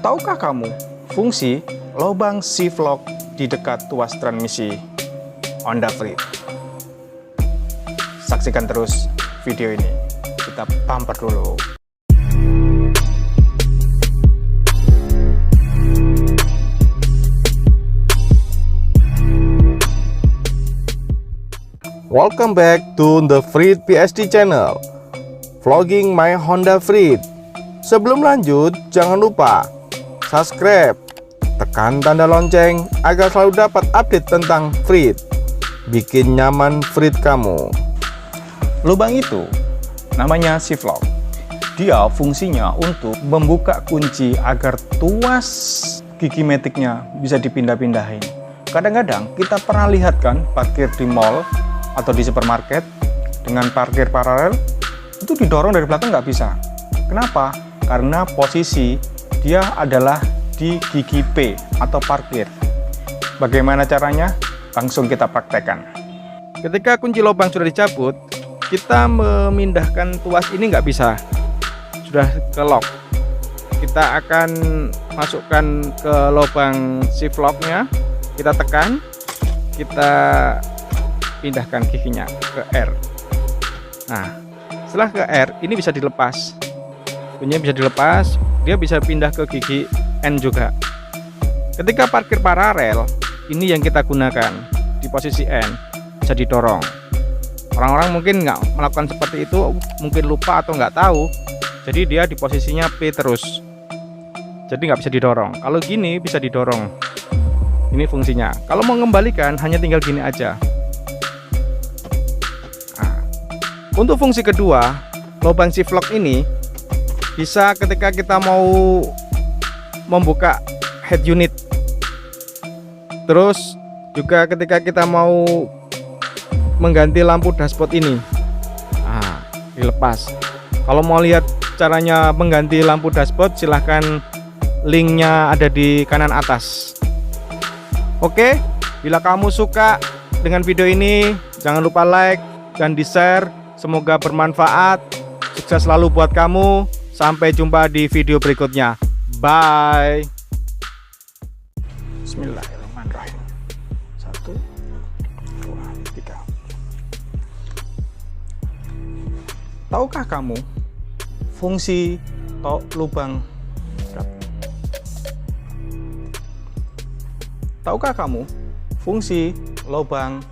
Tahukah kamu fungsi lubang shift lock di dekat tuas transmisi Honda Freed? Saksikan terus video ini. Kita bumper dulu. Welcome back to the Freed PSD channel, vlogging my Honda Freed. Sebelum lanjut, jangan lupa subscribe, tekan tanda lonceng agar selalu dapat update tentang Freed. Bikin nyaman Freed kamu. Lubang itu namanya shift lock. Dia fungsinya untuk membuka kunci agar tuas gigi metiknya bisa dipindah-pindahin. Kadang-kadang kita pernah lihat kan parkir di mall atau di supermarket dengan parkir paralel itu didorong dari belakang nggak bisa. Kenapa? Karena posisi dia adalah di gigi P atau parkir. Bagaimana caranya? Langsung kita praktekkan. Ketika kunci lubang sudah dicabut, kita memindahkan tuas ini nggak bisa, sudah ke lock. Kita akan masukkan ke lubang shift locknya, kita tekan, kita pindahkan giginya ke R. Nah, setelah ke R, ini bisa dilepas. Bunyinya bisa dilepas, dia bisa pindah ke gigi N juga. Ketika parkir paralel, ini yang kita gunakan di posisi N, bisa didorong. Orang-orang mungkin nggak melakukan seperti itu, mungkin lupa atau nggak tahu. Jadi dia di posisinya P terus. Jadi nggak bisa didorong. Kalau gini bisa didorong. Ini fungsinya. Kalau mau mengembalikan, hanya tinggal gini aja. Untuk fungsi kedua, lubang shift lock ini bisa ketika kita mau membuka head unit. Terus juga ketika kita mau mengganti lampu dashboard ini. Dilepas. Kalau mau lihat caranya mengganti lampu dashboard, silahkan linknya ada di kanan atas. Oke, bila kamu suka dengan video ini, jangan lupa like dan di-share. Semoga bermanfaat. Sukses selalu buat kamu. Sampai jumpa di video berikutnya. Bye. Bismillahirrahmanirrahim. 1, 2, 3. Tahukah kamu fungsi lubang? Tahukah kamu fungsi lubang